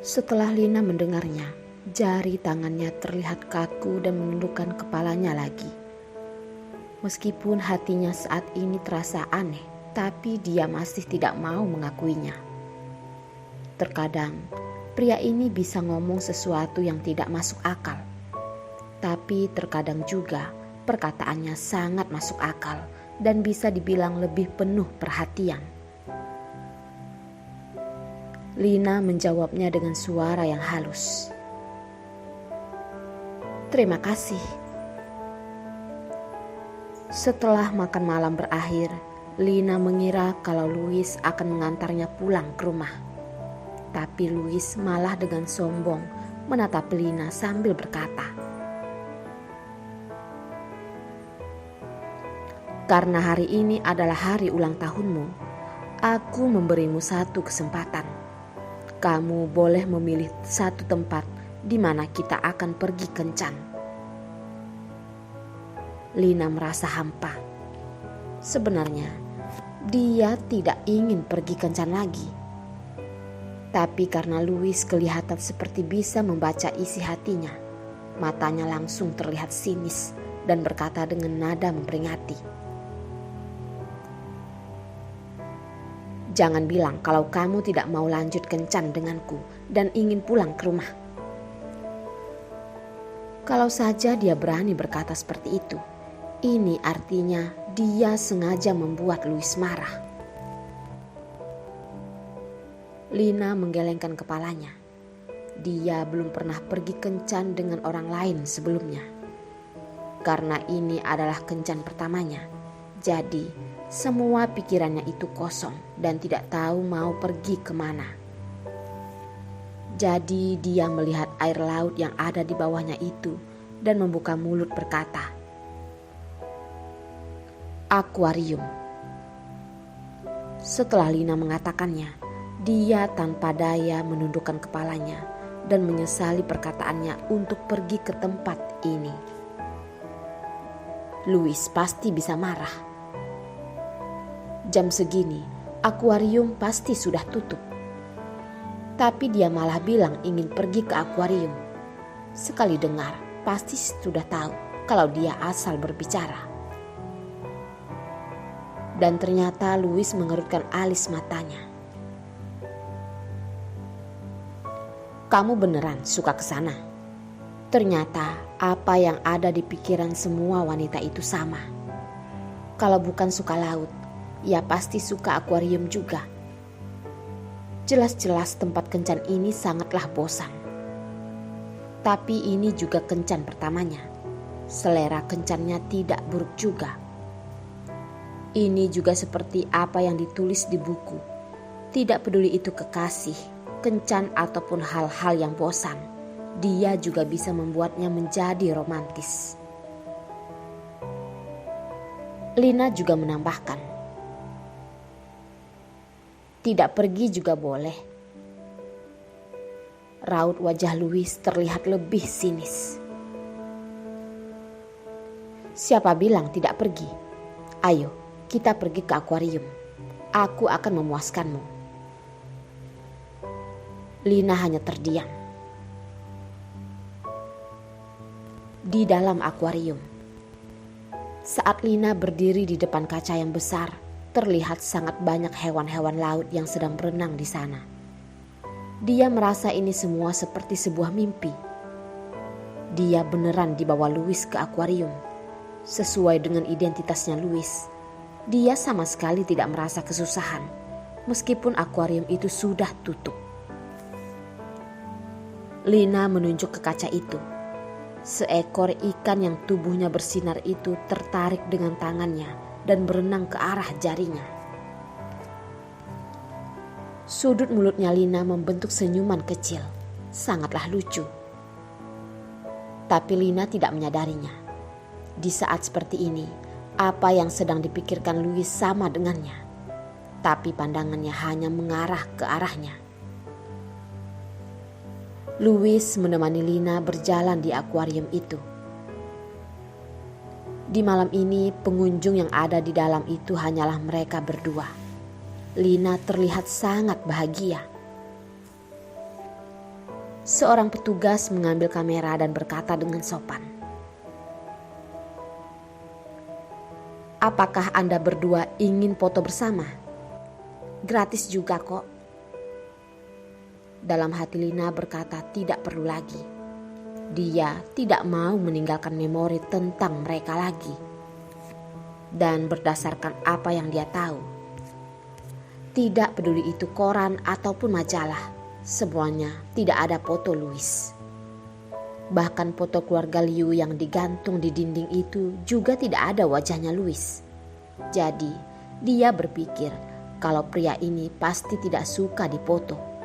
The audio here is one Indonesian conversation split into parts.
Setelah Lina mendengarnya, jari tangannya terlihat kaku dan menundukkan kepalanya lagi. Meskipun hatinya saat ini terasa aneh, tapi dia masih tidak mau mengakuinya. Terkadang, pria ini bisa ngomong sesuatu yang tidak masuk akal. Tapi terkadang juga perkataannya sangat masuk akal dan bisa dibilang lebih penuh perhatian. Lina menjawabnya dengan suara yang halus. "Terima kasih." Setelah makan malam berakhir, Lina mengira kalau Louis akan mengantarnya pulang ke rumah. Tapi Louis malah dengan sombong menatap Lina sambil berkata, "Karena hari ini adalah hari ulang tahunmu, aku memberimu satu kesempatan. Kamu boleh memilih satu tempat di mana kita akan pergi kencan." Lina merasa hampa. Sebenarnya, dia tidak ingin pergi kencan lagi. Tapi karena Louis kelihatan seperti bisa membaca isi hatinya, matanya langsung terlihat sinis dan berkata dengan nada memperingati, "Jangan bilang kalau kamu tidak mau lanjut kencan denganku dan ingin pulang ke rumah." Kalau saja dia berani berkata seperti itu, ini artinya dia sengaja membuat Louis marah. Lina menggelengkan kepalanya. Dia belum pernah pergi kencan dengan orang lain sebelumnya. Karena ini adalah kencan pertamanya, jadi semua pikirannya itu kosong dan tidak tahu mau pergi kemana. Jadi dia melihat air laut yang ada di bawahnya itu dan membuka mulut berkata, "Akuarium." Setelah Lina mengatakannya, dia tanpa daya menundukkan kepalanya dan menyesali perkataannya untuk pergi ke tempat ini. Louis pasti bisa marah. Jam segini, akuarium pasti sudah tutup. Tapi dia malah bilang ingin pergi ke akuarium. Sekali dengar, pasti sudah tahu kalau dia asal berbicara. Dan ternyata Louis mengerutkan alis matanya. "Kamu beneran suka ke sana?" Ternyata apa yang ada di pikiran semua wanita itu sama. Kalau bukan suka laut, ya pasti suka akuarium juga. Jelas-jelas tempat kencan ini sangatlah bosan. Tapi ini juga kencan pertamanya. Selera kencannya tidak buruk juga. Ini juga seperti apa yang ditulis di buku. Tidak peduli itu kekasih, kencan ataupun hal-hal yang bosan, dia juga bisa membuatnya menjadi romantis. Lina juga menambahkan, "Tidak pergi juga boleh." Raut wajah Louis terlihat lebih sinis. "Siapa bilang tidak pergi? Ayo, kita pergi ke akuarium. Aku akan memuaskanmu." Lina hanya terdiam. Di dalam akuarium, saat Lina berdiri di depan kaca yang besar, terlihat sangat banyak hewan-hewan laut yang sedang berenang di sana. Dia merasa ini semua seperti sebuah mimpi. Dia beneran dibawa Louis ke akuarium. Sesuai dengan identitasnya Louis, dia sama sekali tidak merasa kesusahan, meskipun akuarium itu sudah tutup. Lina menunjuk ke kaca itu. Seekor ikan yang tubuhnya bersinar itu tertarik dengan tangannya dan berenang ke arah jarinya. Sudut mulutnya Lina membentuk senyuman kecil, sangatlah lucu. Tapi Lina tidak menyadarinya. Di saat seperti ini, apa yang sedang dipikirkan Louis sama dengannya. Tapi pandangannya hanya mengarah ke arahnya. Louis menemani Lina berjalan di akuarium itu. Di malam ini, pengunjung yang ada di dalam itu hanyalah mereka berdua. Lina terlihat sangat bahagia. seorang petugas mengambil kamera dan berkata dengan sopan, "Apakah Anda berdua ingin foto bersama? Gratis juga kok." Dalam hati Lina berkata tidak perlu lagi. Dia tidak mau meninggalkan memori tentang mereka lagi. Dan berdasarkan apa yang dia tahu, tidak peduli itu koran ataupun majalah, semuanya tidak ada foto Louis. Bahkan foto keluarga Liu yang digantung di dinding itu juga tidak ada wajahnya Louis. Jadi dia berpikir kalau pria ini pasti tidak suka dipoto.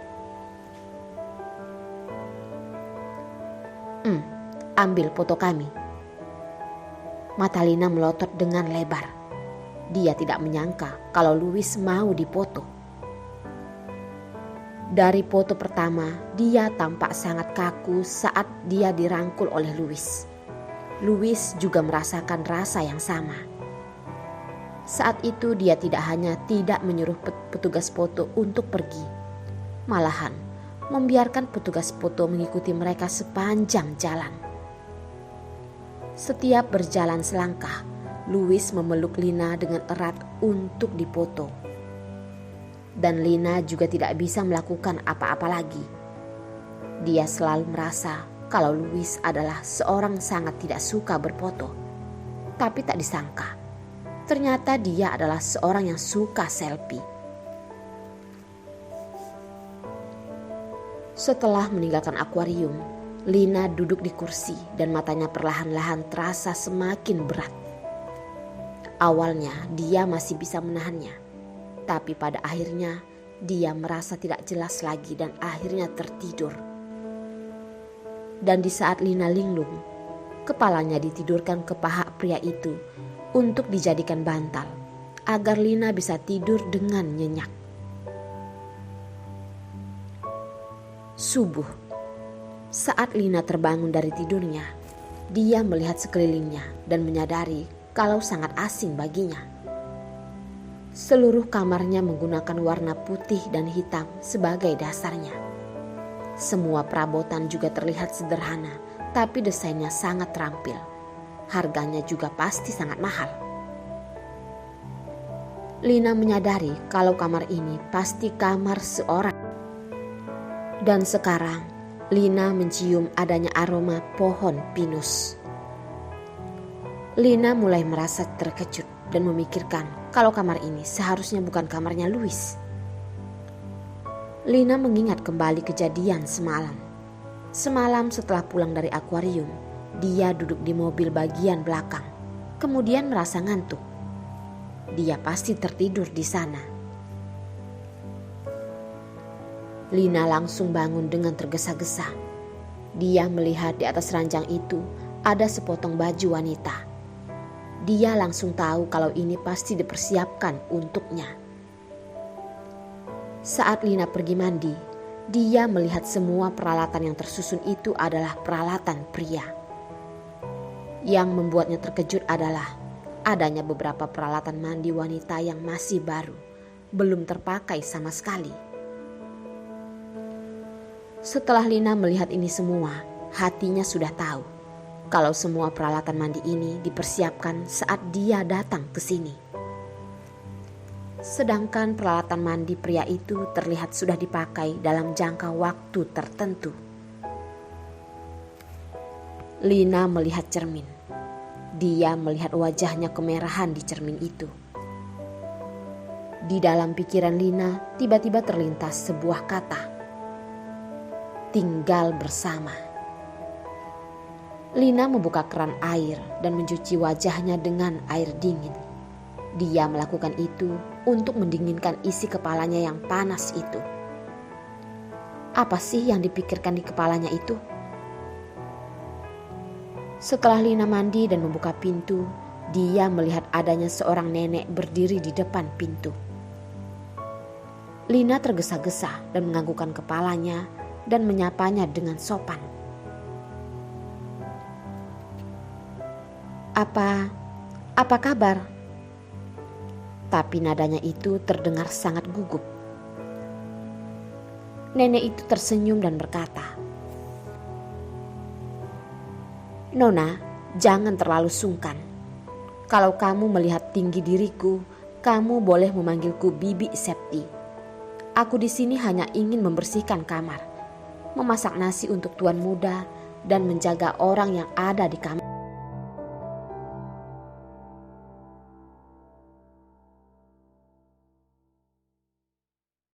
Ambil foto kami." Mata Lina melotot dengan lebar. Dia tidak menyangka kalau Louis mau dipoto. Dari foto pertama, dia tampak sangat kaku saat dia dirangkul oleh Louis. Louis juga merasakan rasa yang sama. Saat itu dia tidak hanya tidak menyuruh petugas foto untuk pergi, malahan membiarkan petugas foto mengikuti mereka sepanjang jalan. Setiap berjalan selangkah, Louis memeluk Lina dengan erat untuk dipoto. Dan Lina juga tidak bisa melakukan apa-apa lagi. Dia selalu merasa kalau Louis adalah seorang sangat tidak suka berfoto. Tapi tak disangka, ternyata dia adalah seorang yang suka selfie. Setelah meninggalkan akuarium, Lina duduk di kursi dan matanya perlahan-lahan terasa semakin berat. Awalnya dia masih bisa menahannya, tapi pada akhirnya dia merasa tidak jelas lagi dan akhirnya tertidur. Dan di saat Lina linglung, kepalanya ditidurkan ke paha pria itu untuk dijadikan bantal agar Lina bisa tidur dengan nyenyak. Subuh. Saat Lina terbangun dari tidurnya, dia melihat sekelilingnya dan menyadari kalau sangat asing baginya. Seluruh kamarnya menggunakan warna putih dan hitam sebagai dasarnya. Semua perabotan juga terlihat sederhana, tapi desainnya sangat terampil. Harganya juga pasti sangat mahal. Lina menyadari kalau kamar ini pasti kamar seorang. Dan sekarang Lina mencium adanya aroma pohon pinus. Lina mulai merasa terkejut dan memikirkan kalau kamar ini seharusnya bukan kamarnya Louis. Lina mengingat kembali kejadian semalam. Semalam setelah pulang dari akuarium, dia duduk di mobil bagian belakang, kemudian merasa ngantuk. Dia pasti tertidur di sana. Lina langsung bangun dengan tergesa-gesa. Dia melihat di atas ranjang itu ada sepotong baju wanita. Dia langsung tahu kalau ini pasti dipersiapkan untuknya. Saat Lina pergi mandi, dia melihat semua peralatan yang tersusun itu adalah peralatan pria. Yang membuatnya terkejut adalah adanya beberapa peralatan mandi wanita yang masih baru, belum terpakai sama sekali. Setelah Lina melihat ini semua, hatinya sudah tahu kalau semua peralatan mandi ini dipersiapkan saat dia datang ke sini. Sedangkan peralatan mandi pria itu terlihat sudah dipakai dalam jangka waktu tertentu. Lina melihat cermin. Dia melihat wajahnya kemerahan di cermin itu. Di dalam pikiran Lina tiba-tiba terlintas sebuah kata. Tinggal bersama. Lina membuka keran air dan mencuci wajahnya dengan air dingin. Dia melakukan itu untuk mendinginkan isi kepalanya yang panas itu. Apa sih yang dipikirkan di kepalanya itu? Setelah Lina mandi dan membuka pintu, dia melihat adanya seorang nenek berdiri di depan pintu. Lina tergesa-gesa dan menganggukkan kepalanya dan menyapanya dengan sopan. Apa kabar? Tapi nadanya itu terdengar sangat gugup. Nenek itu tersenyum dan berkata, Nona, jangan terlalu sungkan. Kalau kamu melihat tinggi diriku, kamu boleh memanggilku Bibi Septi. Aku di sini hanya ingin membersihkan kamar, memasak nasi untuk tuan muda, dan menjaga orang yang ada di kamar.